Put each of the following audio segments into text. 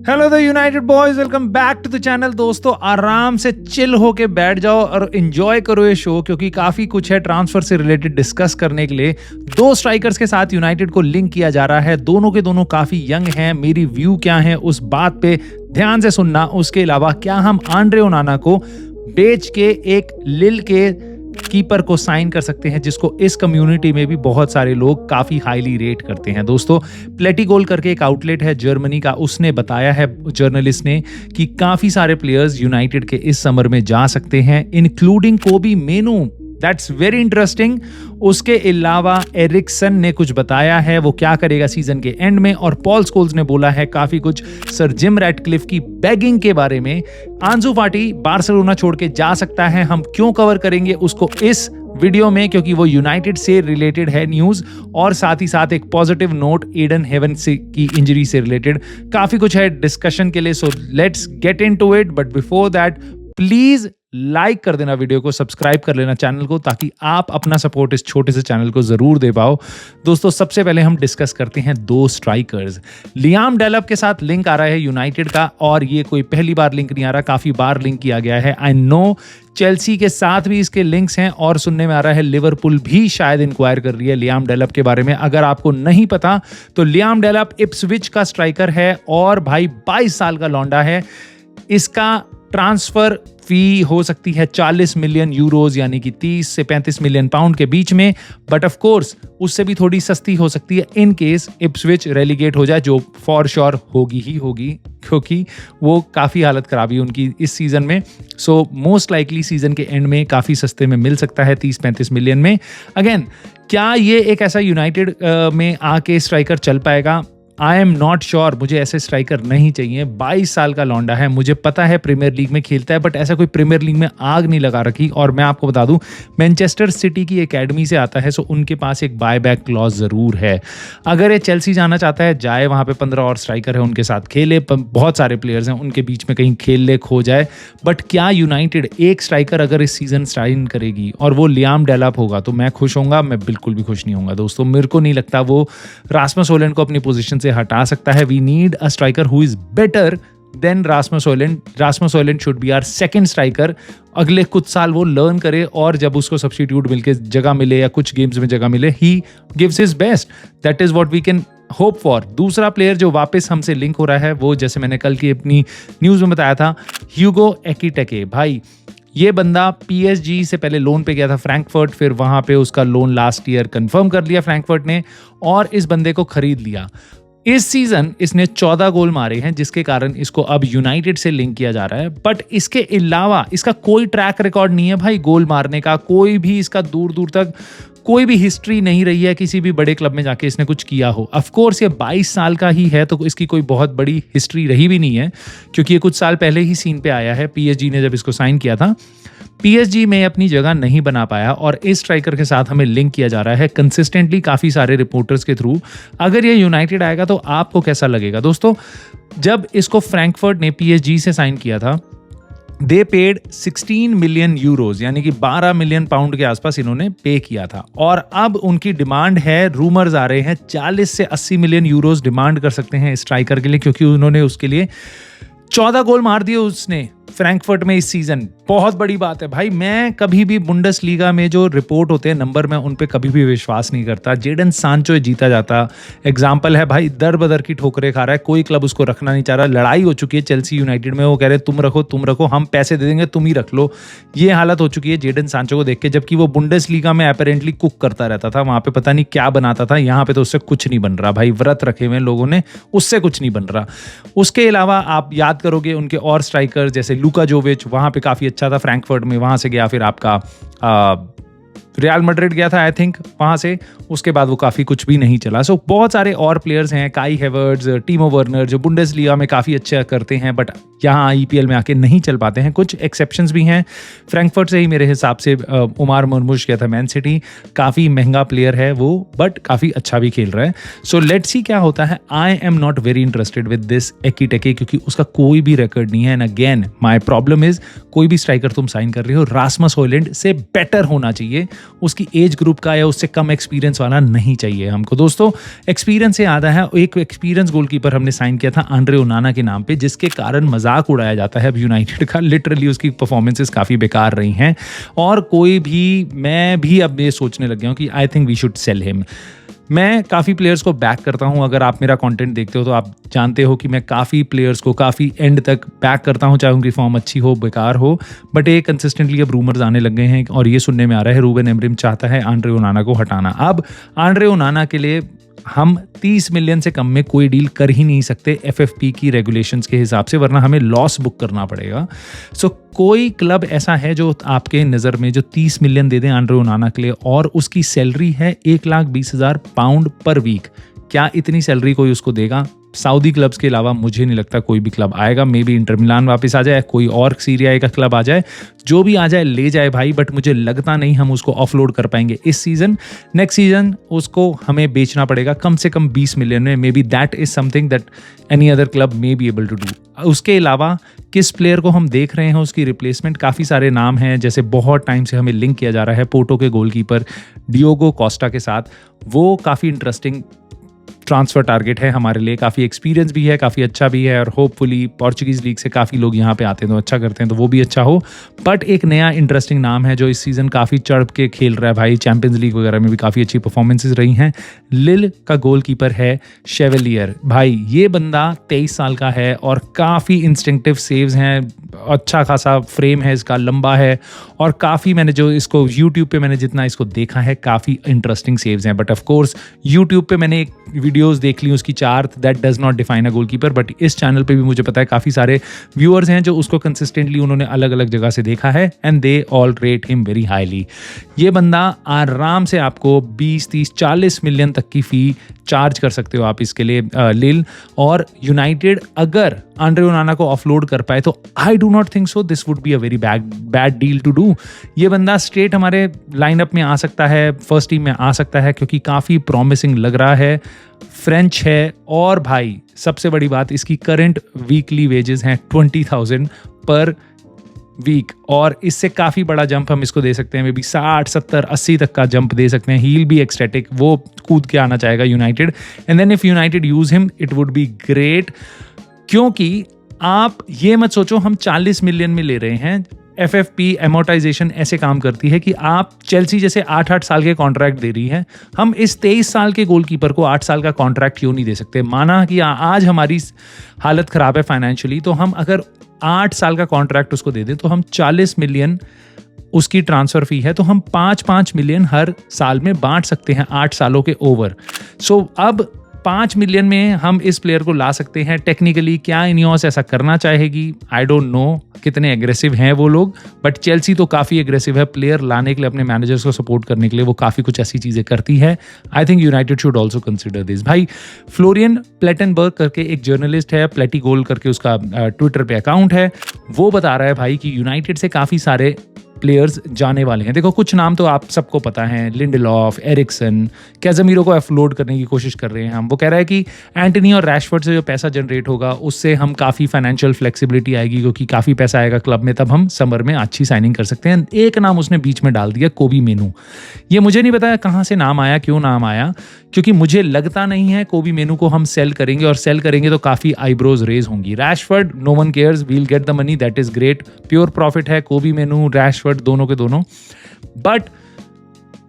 Hello the United boys, welcome back to the channel. दोस्तों आराम से चिल होके बैठ जाओ और एंजॉय करो ये शो, क्योंकि काफी कुछ है ट्रांसफर से रिलेटेड डिस्कस करने के लिए। दो स्ट्राइकर्स के साथ यूनाइटेड को लिंक किया जा रहा है, दोनों के दोनों काफी यंग हैं। मेरी व्यू क्या है उस बात पे ध्यान से सुनना। उसके अलावा क्या हम आंड्रे ओनाना को बेच के एक लिल के कीपर को साइन कर सकते हैं, जिसको इस कम्युनिटी में भी बहुत सारे लोग काफी हाईली रेट करते हैं। दोस्तों प्लेटिगोल करके एक आउटलेट है जर्मनी का, उसने बताया है जर्नलिस्ट ने कि काफी सारे प्लेयर्स यूनाइटेड के इस समर में जा सकते हैं, इंक्लूडिंग कोबी मेनू। That's very interesting. उसके अलावा एरिक्सन ने कुछ बताया है वो क्या करेगा सीजन के एंड में, और पॉल स्कोल्स ने बोला है काफी कुछ सर जिम रैटक्लिफ की बैगिंग के बारे में। आंसू फाटी बार्सिलोना छोड़ के जा सकता है, हम क्यों कवर करेंगे उसको इस वीडियो में, क्योंकि वो यूनाइटेड से रिलेटेड है न्यूज, और साथ ही साथ एक पॉजिटिव नोट एडन हेवन से की इंजरी से रिलेटेड काफी कुछ है डिस्कशन के लिए। So let's get into it, but before that please like कर देना वीडियो को, सब्सक्राइब कर लेना चैनल को, ताकि आप अपना सपोर्ट इस छोटे से चैनल को जरूर दे पाओ। दोस्तों सबसे पहले हम डिस्कस करते हैं दो स्ट्राइकर्स। लियाम डेलप के साथ लिंक आ रहा है यूनाइटेड का, और ये कोई पहली बार लिंक नहीं आ रहा, काफी बार लिंक किया गया है। आई नो चेल्सी के साथ भी इसके लिंक्स हैं, और सुनने में आ रहा है लिवरपूल भी शायद इंक्वायर कर रही है लियाम डेलप के बारे में। अगर आपको नहीं पता तो लियाम डेलप इप्सविच का स्ट्राइकर है, और भाई 22 साल का लौंडा है। इसका ट्रांसफर फी हो सकती है 40 मिलियन यूरोज, यानी कि 30 से 35 मिलियन पाउंड के बीच में, बट ऑफ कोर्स उससे भी थोड़ी सस्ती हो सकती है इन केस इप्सविच रेलीगेट हो जाए, जो फॉर श्योर होगी ही होगी, क्योंकि वो काफ़ी हालत खराब है उनकी इस सीज़न में। सो मोस्ट लाइकली सीज़न के एंड में काफ़ी सस्ते में मिल सकता है 30-35 मिलियन में। अगेन क्या ये एक ऐसा यूनाइटेड में आके स्ट्राइकर चल पाएगा? आई एम नॉट श्योर। मुझे ऐसे स्ट्राइकर नहीं चाहिए। 22 साल का लौंडा है, मुझे पता है प्रीमियर लीग में खेलता है, बट ऐसा कोई प्रीमियर लीग में आग नहीं लगा रखी। और मैं आपको बता दूं मैनचेस्टर सिटी की एकेडमी से आता है, सो उनके पास एक बाय बैक क्लॉज ज़रूर है। अगर ये चेल्सी जाना चाहता है जाए, वहाँ पे 15 और स्ट्राइकर है उनके साथ खेले, बहुत सारे प्लेयर्स हैं उनके बीच में, कहीं खेल ले खो जाए। बट क्या यूनाइटेड एक स्ट्राइकर अगर इस सीज़न साइन करेगी और वो लियाम डेलप होगा तो मैं खुश होऊंगा? मैं बिल्कुल भी खुश नहीं होऊंगा दोस्तों। मेरे को नहीं लगता वो रासमस होयलैंड को अपनी पोजीशन से हटा सकता है। We need a striker who is better than Rasmus Hojlund. Rasmus Hojlund should be our second striker. अगले कुछ साल वो लर्न करे, और जब उसको सब्स्टिट्यूट मिलके जगह मिले या कुछ गेम्स में जगह मिले, he gives his best. That is what we can hope for. दूसरा प्लेयर जो वापस हमसे लिंक हो रहा है, वो जैसे मैंने कल की अपनी न्यूज में बताया था, ह्यूगो एकिटेके। भाई ये बंदा पीएसजी से पहले लोन पे गया था फ्रैंकफर्ट, फिर वहां पे उसका लोन लास्ट ईयर कंफर्म कर लिया फ्रैंकफर्ट ने, और इस बंदे को खरीद लिया। इस सीजन इसने 14 गोल मारे हैं, जिसके कारण इसको अब यूनाइटेड से लिंक किया जा रहा है। बट इसके अलावा इसका कोई ट्रैक रिकॉर्ड नहीं है भाई गोल मारने का, कोई भी इसका दूर दूर तक कोई भी हिस्ट्री नहीं रही है किसी भी बड़े क्लब में जाके इसने कुछ किया हो। ऑफ कोर्स ये 22 साल का ही है, तो इसकी कोई बहुत बड़ी हिस्ट्री रही भी नहीं है, क्योंकि ये कुछ साल पहले ही सीन पे आया है। पीएसजी ने जब इसको साइन किया था, पीएसजी में अपनी जगह नहीं बना पाया, और इस स्ट्राइकर के साथ हमें लिंक किया जा रहा है कंसिस्टेंटली काफ़ी सारे रिपोर्टर्स के थ्रू। अगर ये यूनाइटेड आएगा तो आपको कैसा लगेगा? दोस्तों जब इसको फ्रैंकफर्ट ने पीएसजी से साइन किया था, दे पेड 16 मिलियन यूरोज, यानी कि 12 मिलियन पाउंड के आसपास इन्होंने पे किया था, और अब उनकी डिमांड है, रूमर्स आ रहे हैं 40 से 80 मिलियन यूरोज डिमांड कर सकते हैं स्ट्राइकर के लिए, क्योंकि उन्होंने उसके लिए 14 गोल मार दिए उसने फ्रैंकफर्ट में इस सीजन। बहुत बड़ी बात है भाई। मैं कभी भी बुंडसलीगा में जो रिपोर्ट होते हैं नंबर, में उन पे कभी भी विश्वास नहीं करता। जेडन सांचो जीता जाता एग्जाम्पल है भाई, दर बदर की ठोकरें खा रहा है, कोई क्लब उसको रखना नहीं चाह रहा। लड़ाई हो चुकी है चेल्सी यूनाइटेड में, वो कह रहे तुम रखो, हम पैसे दे देंगे, तुम ही रख लो। ये हालत हो चुकी है जेडन सांचो को देख के, जबकि वो बुंडसलीगा में अपेरेंटली कुक करता रहता था, वहां पे पता नहीं क्या बनाता था। यहाँ पे तो उससे कुछ नहीं बन रहा भाई, व्रत रखे हुए लोगों ने, उससे कुछ नहीं बन रहा। उसके अलावा आप याद करोगे उनके और स्ट्राइकर जैसे लूका जोविच, वहां पे काफी अच्छा था फ्रैंकफर्ट में, वहां से गया, फिर आपका रियल मैड्रिड गया था आई थिंक, वहां से उसके बाद वो काफ़ी कुछ भी नहीं चला। सो बहुत सारे और प्लेयर्स हैं, काई हेवर्ट्स, टीमो वर्नर, जो बुंडेसलीगा में काफ़ी अच्छा करते हैं बट यहाँ ईपीएल में आके नहीं चल पाते हैं। कुछ एक्सेप्शंस भी हैं। फ्रैंकफर्ट से ही मेरे हिसाब से उमार मरमुश गया था मैन सिटी, काफ़ी महंगा प्लेयर है वो बट काफ़ी अच्छा भी खेल रहा है। सो लेट्स सी क्या होता है। I am not very interested with this Ekitike क्योंकि उसका कोई भी रिकॉर्ड नहीं है। And again my problem is कोई भी स्ट्राइकर तुम साइन कर रहे हो रासमस होयलैंड से बेटर होना चाहिए उसकी एज ग्रुप का या उससे कम एक्सपीरियंस वाला नहीं चाहिए हमको। दोस्तों एक्सपीरियंस से याद है, एक एक्सपीरियंस गोलकीपर हमने साइन किया था आंद्रे ओनाना के नाम पे, जिसके कारण मजाक उड़ाया जाता है अब यूनाइटेड का। लिटरली उसकी परफॉर्मेंसेस काफ़ी बेकार रही हैं और कोई भी, मैं भी अब ये सोचने लग गया हूँ कि I think we should sell him. मैं काफ़ी प्लेयर्स को बैक करता हूं, अगर आप मेरा कंटेंट देखते हो तो आप जानते हो कि मैं काफ़ी प्लेयर्स को काफ़ी एंड तक बैक करता हूं, चाहे उनकी फॉर्म अच्छी हो बेकार हो। बट ये कंसिस्टेंटली अब रूमर्स आने लग गए हैं और ये सुनने में आ रहा है रूबेन एमरिम चाहता है आंद्रे ओनाना को हटाना। अब आंद्रे ओनाना के लिए हम 30 मिलियन से कम में कोई डील कर ही नहीं सकते एफएफपी की रेगुलेशंस के हिसाब से, वरना हमें लॉस बुक करना पड़ेगा। सो कोई क्लब ऐसा है जो आपके नज़र में जो 30 मिलियन दे दें आंद्रे ओनाना के लिए और उसकी सैलरी है 1,20,000 पाउंड पर वीक? क्या इतनी सैलरी कोई उसको देगा? सऊदी क्लब्स के अलावा मुझे नहीं लगता कोई भी क्लब आएगा। मे बी इंटर मिलान वापस आ जाए, कोई और सीरिया ए का क्लब आ जाए, जो भी आ जाए ले जाए भाई, बट मुझे लगता नहीं हम उसको ऑफलोड कर पाएंगे इस सीजन। नेक्स्ट सीजन उसको हमें बेचना पड़ेगा कम से कम 20 मिलियन में। Maybe that is something that any other club maybe able to do. उसके अलावा किस प्लेयर को हम देख रहे हैं उसकी रिप्लेसमेंट, काफ़ी सारे नाम हैं, जैसे बहुत टाइम से हमें लिंक किया जा रहा है पोर्टो के गोलकीपर डियोगो कोस्टा के साथ। वो काफ़ी इंटरेस्टिंग ट्रांसफर टारगेट है हमारे लिए, काफ़ी एक्सपीरियंस भी है, काफ़ी अच्छा भी है और होपफुली पोर्चुगीज़ लीग से काफ़ी लोग यहाँ पे आते हैं तो अच्छा करते हैं, तो वो भी अच्छा हो। बट एक नया इंटरेस्टिंग नाम है जो इस सीज़न काफ़ी चढ़ के खेल रहा है भाई, चैंपियंस लीग वगैरह में भी काफ़ी अच्छी परफॉर्मेंसेज रही हैं। लिल का गोलकीपर है शेवेलियर। भाई ये बंदा 23 साल का है और काफ़ी इंस्टिंक्टिव सेव्स हैं, अच्छा खासा फ्रेम है इसका, लंबा है और काफ़ी, मैंने जो इसको यूट्यूब पे मैंने जितना इसको देखा है काफ़ी इंटरेस्टिंग सेव्स हैं। बट ऑफ कोर्स यूट्यूब पे मैंने एक वीडियोस देख ली उसकी 4, that does not define a goalkeeper. But इस चैनल पे भी मुझे पता है काफ़ी सारे व्यूअर्स हैं जो उसको कंसिस्टेंटली उन्होंने अलग अलग जगह से देखा है and they all rate him very highly. ये बंदा आराम से आपको 20, 30, 40 मिलियन तक की फ़ी चार्ज कर सकते हो आप इसके लिए लिल। और यूनाइटेड अगर आंद्रे ओनाना को ऑफलोड कर पाए तो I do not think so this would be a very bad deal to do. ये बंदा स्ट्रेट हमारे लाइनअप में आ सकता है, फर्स्ट टीम में आ सकता है क्योंकि काफ़ी प्रॉमिसिंग लग रहा है, फ्रेंच है और भाई सबसे बड़ी बात इसकी करंट वीकली वेजेस हैं 20,000 पर वीक और इससे काफ़ी बड़ा जंप हम इसको दे सकते हैं, मे बी 60, 70, 80 तक का जंप दे सकते हैं। ही विल बी एक्सटेटिक, वो कूद के आना चाहेगा United and then if United use him it would be great. क्योंकि आप ये मत सोचो हम 40 मिलियन में ले रहे हैं, एफएफपी एमोर्टाइजेशन ऐसे काम करती है कि आप चेल्सी जैसे 8-8 साल के कॉन्ट्रैक्ट दे रही है, हम इस 23 साल के गोलकीपर को 8 साल का कॉन्ट्रैक्ट क्यों नहीं दे सकते? माना कि आज हमारी हालत खराब है फाइनेंशियली, तो हम अगर 8 साल का कॉन्ट्रैक्ट उसको दे दें तो हम 40 मिलियन उसकी ट्रांसफर फी है, तो हम 5-5 मिलियन हर साल में बांट सकते हैं 8 सालों के ओवर। सो अब 5 मिलियन में हम इस प्लेयर को ला सकते हैं। टेक्निकली क्या इनियोस ऐसा करना चाहेगी, आई डोंट नो कितने एग्रेसिव हैं वो लोग, बट चेल्सी तो काफ़ी एग्रेसिव है प्लेयर लाने के लिए, अपने मैनेजर्स को सपोर्ट करने के लिए वो काफ़ी कुछ ऐसी चीज़ें करती है। I think United should also consider this. भाई फ्लोरियन प्लेटनबर्ग करके एक जर्नलिस्ट है, प्लेटी गोल करके उसका ट्विटर पे अकाउंट है, वो बता रहा है भाई कि यूनाइटेड से काफ़ी सारे प्लेयर्स जाने वाले हैं। देखो कुछ नाम तो आप सबको पता है, लिंडलॉफ, एरिक्सन, कैज़मीरो को ऑफलोड करने की कोशिश कर रहे हैं हम। वो कह रहा है कि एंटनी और रैशफोर्ड से जो पैसा जनरेट होगा उससे हम काफ़ी फाइनेंशियल फ्लेक्सिबिलिटी आएगी, क्योंकि काफ़ी पैसा आएगा क्लब में, तब हम समर में अच्छी साइनिंग कर सकते हैं। एक नाम उसने बीच में डाल दिया, कोबी मेनू। ये मुझे नहीं पता कहाँ से नाम आया, क्यों नाम आया, क्योंकि मुझे लगता नहीं है कोबी मेनू को हम सेल करेंगे, और सेल करेंगे तो काफ़ी आईब्रोज रेज होंगी। Rashford no one cares, we'll get the money, that is great, pure profit है। कोबी मेनू, रैशफोर्ड दोनों के दोनों, but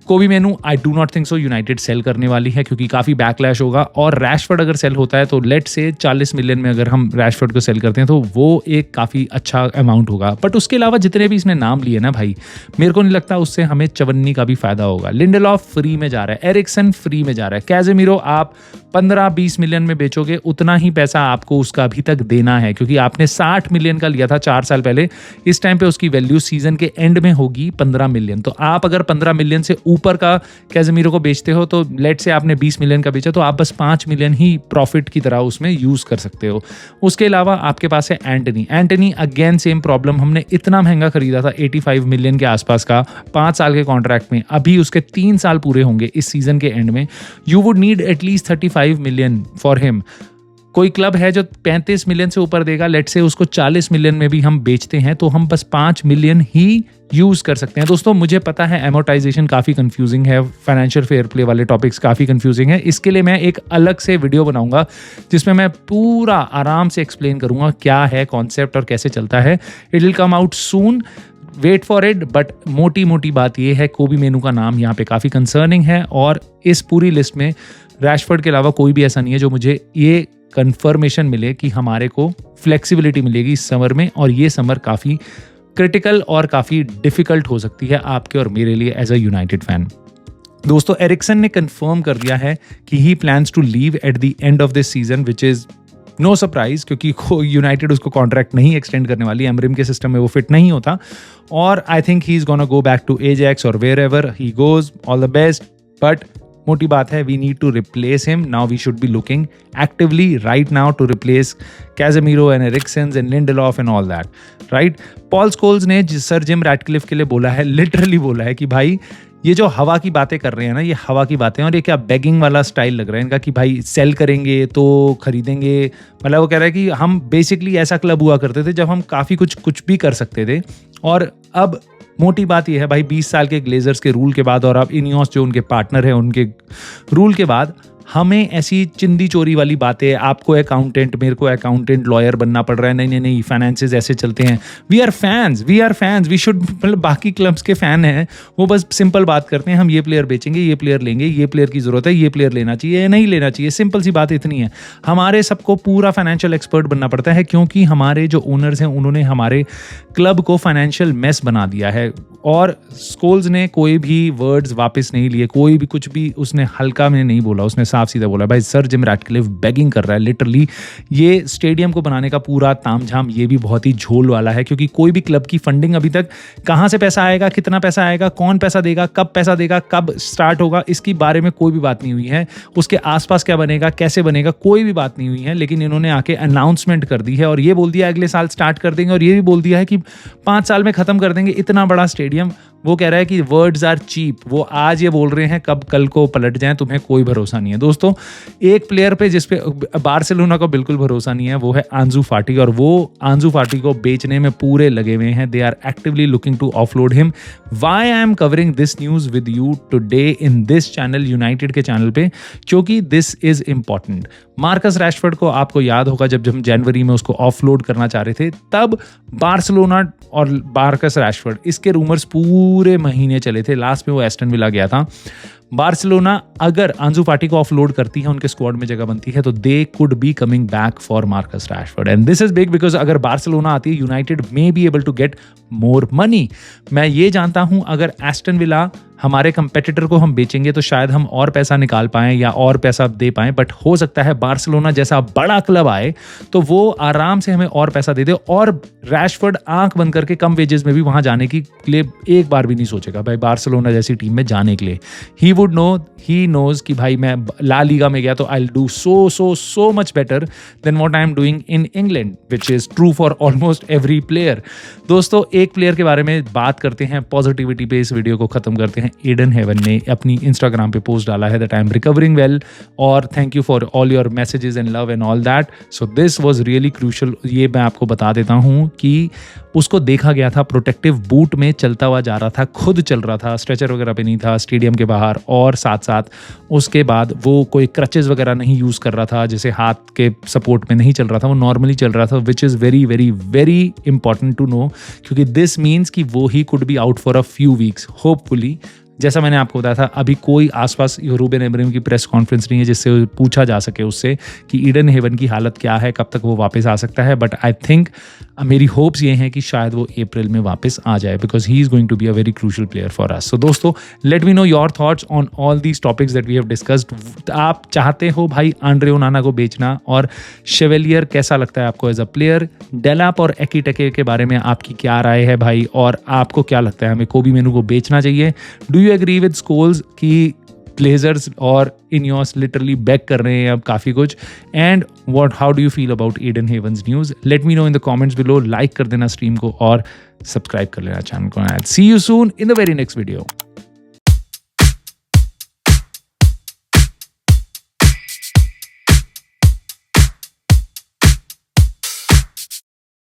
Kobbie Mainoo I do not think so United sell करने वाली है, क्योंकि काफ़ी बैकलैश होगा। और रैशफोर्ड अगर सेल होता है तो लेट से 40 मिलियन में अगर हम रैशफोर्ड को सेल करते हैं तो वो एक काफ़ी अच्छा अमाउंट होगा। बट उसके अलावा जितने भी इसने नाम लिए ना भाई, मेरे को नहीं लगता उससे हमें चवन्नी का भी फायदा होगा। लिंडलॉफ फ्री में जा रहा है, एरिक्सन फ्री में जा रहा है, कैज़मीरो आप 15-20 मिलियन में बेचोगे, उतना ही पैसा आपको उसका अभी तक देना है, क्योंकि आपने 60 मिलियन का लिया था 4 साल पहले। इस टाइम पे उसकी वैल्यू सीजन के एंड में होगी 15 मिलियन। तो आप अगर 15 मिलियन से ऊपर का कैज़मीरो को बेचते हो तो लेट से आपने 20 मिलियन का बेचा, तो आप बस 5 मिलियन ही प्रॉफिट की तरह उसमें यूज कर सकते हो। उसके अलावा आपके पास है एंटनी अगेन सेम प्रॉब्लम, हमने इतना महंगा खरीदा था 85 मिलियन के आसपास का 5 साल के कॉन्ट्रैक्ट में, अभी उसके 3 साल पूरे होंगे इस सीजन के एंड में। You would need at least 35 million for him. कोई क्लब है जो 35 मिलियन से ऊपर देगा, लेट्स से उसको 40 मिलियन में भी हम बेचते हैं तो हम बस 5 मिलियन ही यूज कर सकते हैं। दोस्तों मुझे पता है एमोर्टाइजेशन काफ़ी कंफ्यूजिंग है, फाइनेंशियल फेयर प्ले वाले टॉपिक्स काफ़ी कंफ्यूजिंग है, इसके लिए मैं एक अलग से वीडियो बनाऊंगा जिसमें मैं पूरा आराम से एक्सप्लेन करूंगा क्या है कॉन्सेप्ट और कैसे चलता है। It will come out soon, wait for it. But मोटी मोटी बात यह है कोबी मेनू का नाम यहाँ पे काफ़ी कंसर्निंग है और इस पूरी लिस्ट में रैशफोर्ड के अलावा कोई भी ऐसा नहीं है जो मुझे ये कंफर्मेशन मिले कि हमारे को फ्लेक्सिबिलिटी मिलेगी इस समर में, और ये समर काफ़ी क्रिटिकल और काफ़ी डिफिकल्ट हो सकती है आपके और मेरे लिए एज अ यूनाइटेड फैन। दोस्तों एरिक्सन ने कंफर्म कर दिया है कि he plans to leave at the end of this season, which is no surprise क्योंकि यूनाइटेड उसको कॉन्ट्रैक्ट नहीं एक्सटेंड करने वाली, एमरिम के सिस्टम में वो फिट नहीं होता, और I think he is gonna go back to Ajax और wherever he goes, all the best. But मोटी बात है we need to replace him now, we should be looking actively right now to replace Casemiro and Eriksen and Lindelof and all that, right. Paul Scholes ने sir Jim Ratcliffe के लिए बोला है, literally बोला है कि भाई ये जो हवा की बातें कर रहे हैं ना, ये हवा की बातें, और ये क्या बेगिंग वाला स्टाइल लग रहा है इनका कि भाई सेल करेंगे तो खरीदेंगे। मतलब वो कह रहा है कि हम बेसिकली ऐसा क्लब हुआ करते थे जब हम काफ़ी कुछ भी कर सकते थे, और अब मोटी बात यह है भाई 20 साल के ग्लेजर्स के रूल के बाद और अब इनियोस जो उनके पार्टनर हैं उनके रूल के बाद हमें ऐसी चिंदी चोरी वाली बातें, आपको अकाउंटेंट मेरे को अकाउंटेंट लॉयर बनना पड़ रहा है, नहीं फाइनेंसेस ऐसे चलते हैं। We are fans, we should, मतलब बाकी क्लब्स के फैन हैं वो बस सिंपल बात करते हैं, हम ये प्लेयर बेचेंगे, ये प्लेयर लेंगे, ये प्लेयर की जरूरत है, ये प्लेयर लेना चाहिए, नहीं लेना चाहिए, सिंपल सी बात इतनी है। हमारे सबको पूरा फाइनेंशियल एक्सपर्ट बनना पड़ता है क्योंकि हमारे जो ओनर्स हैं उन्होंने हमारे क्लब को फाइनेंशियल मेस बना दिया है, और स्कोल्स ने कोई भी वर्ड्स वापस नहीं लिए, कोई भी कुछ भी उसने हल्का में नहीं बोला, उसने साफ सीधा बोला भाई सर जिम रैटक्लिफ बेगिंग कर रहा है लिटरली। ये स्टेडियम को बनाने का पूरा तामझाम ये भी बहुत ही झोल वाला है क्योंकि कोई भी क्लब की फंडिंग अभी तक कहाँ से पैसा आएगा, कितना पैसा आएगा, कौन पैसा देगा, कब स्टार्ट होगा, इसकी बारे में कोई भी बात नहीं हुई है। उसके आसपास क्या बनेगा, कैसे बनेगा, कोई भी बात नहीं हुई है, लेकिन इन्होंने आके अनाउंसमेंट कर दी है और ये बोल दिया अगले साल स्टार्ट कर देंगे, और ये भी बोल दिया है कि 5 साल में खत्म कर देंगे इतना बड़ा स्टेडियम। वो कह रहा है कि वर्ड्स आर चीप, वो आज ये बोल रहे हैं कब कल को पलट जाएं, तुम्हें कोई भरोसा नहीं है। दोस्तों एक प्लेयर पे जिसपे बार्सिलोना को बिल्कुल भरोसा नहीं है वो है आंजू फाटी, और वो आंजू फाटी को बेचने में पूरे लगे हुए हैं। They are actively looking to offload him. Why I am covering this news with you today in this channel, United के चैनल पे, क्योंकि this is important. Marcus Rashford को आपको याद होगा जब हम जनवरी में उसको ऑफलोड करना चाह रहे थे, तब बार्सिलोना और मार्कस रैशफोर्ड इसके रूमर्स पूरे महीने चले थे। लास्ट में वो एस्टन विला गया था। बार्सिलोना अगर आंजू फाटी को ऑफलोड करती है, उनके स्क्वाड में जगह बनती है, तो they could be coming back for Marcus Rashford, and this is big because अगर बार्सिलोना आती है United maybe able to get more money. मैं ये जानता हूं अगर एस्टन विला हमारे कंपेटिटर को हम बेचेंगे तो शायद हम और पैसा निकाल पाएं या और पैसा दे पाएं, बट हो सकता है बार्सिलोना जैसा बड़ा क्लब आए तो वो आराम से हमें और पैसा दे दे, और रैशफोर्ड आंख बंद करके कम वेजेस में भी वहां जाने के लिए एक बार भी नहीं सोचेगा भाई बार्सिलोना जैसी टीम में जाने के लिए। He would know, he knows कि भाई मैं ला लीगा में गया तो I will do so much better than what I am doing in England, which is true for almost every player. दोस्तों एक प्लेयर के बारे में बात करते हैं, पॉजिटिविटी पे इस वीडियो को खत्म करते हैं। एडन हेवन ने अपनी इंस्टाग्राम पे पोस्ट डाला है that I am recovering well और thank you for all your messages and love and all that, so this was really crucial. ये मैं आपको बता देता हूँ कि उसको देखा गया था प्रोटेक्टिव बूट में चलता हुआ जा रहा था, खुद चल रहा था, स्ट्रेचर वगैरह पे नहीं था स्टेडियम के बाहर, और साथ साथ उसके बाद वो कोई क्रचेज वगैरह नहीं यूज़ कर रहा था, जैसे हाथ के सपोर्ट में नहीं चल रहा था, वो नॉर्मली चल रहा था, which is very very very important to know, क्योंकि दिस मीन्स कि वो he could be out for a few weeks hopefully. जैसा मैंने आपको बताया था अभी कोई आसपास रूबेन अमोरिम की प्रेस कॉन्फ्रेंस नहीं है जिससे पूछा जा सके उससे कि ईडन हेवन की हालत क्या है, कब तक वो वापस आ सकता है, बट आई थिंक मेरी होप्स ये हैं कि शायद वो अप्रैल में वापस आ जाए because he is going to be a very crucial player for us. So दोस्तों let me know your thoughts on all these topics that we have discussed. आप चाहते हो भाई आंड्रे ओनाना को बेचना, और शेवेलियर कैसा लगता है आपको एज अ प्लेयर, डेलाप और एकीटेके के बारे में आपकी क्या राय है भाई, और आपको क्या लगता है हमें कोबी मेनू को बेचना चाहिए? Do you agree with Scholes कि ब्लेजर्स और इनियोस लिटरली बैक कर रहे हैं अब काफ़ी कुछ, and what how do you feel about Ayden Heaven's news? Let me know in the comments below, like कर देना स्ट्रीम को और सब्सक्राइब कर लेना चैनल को। See you soon in the very next video.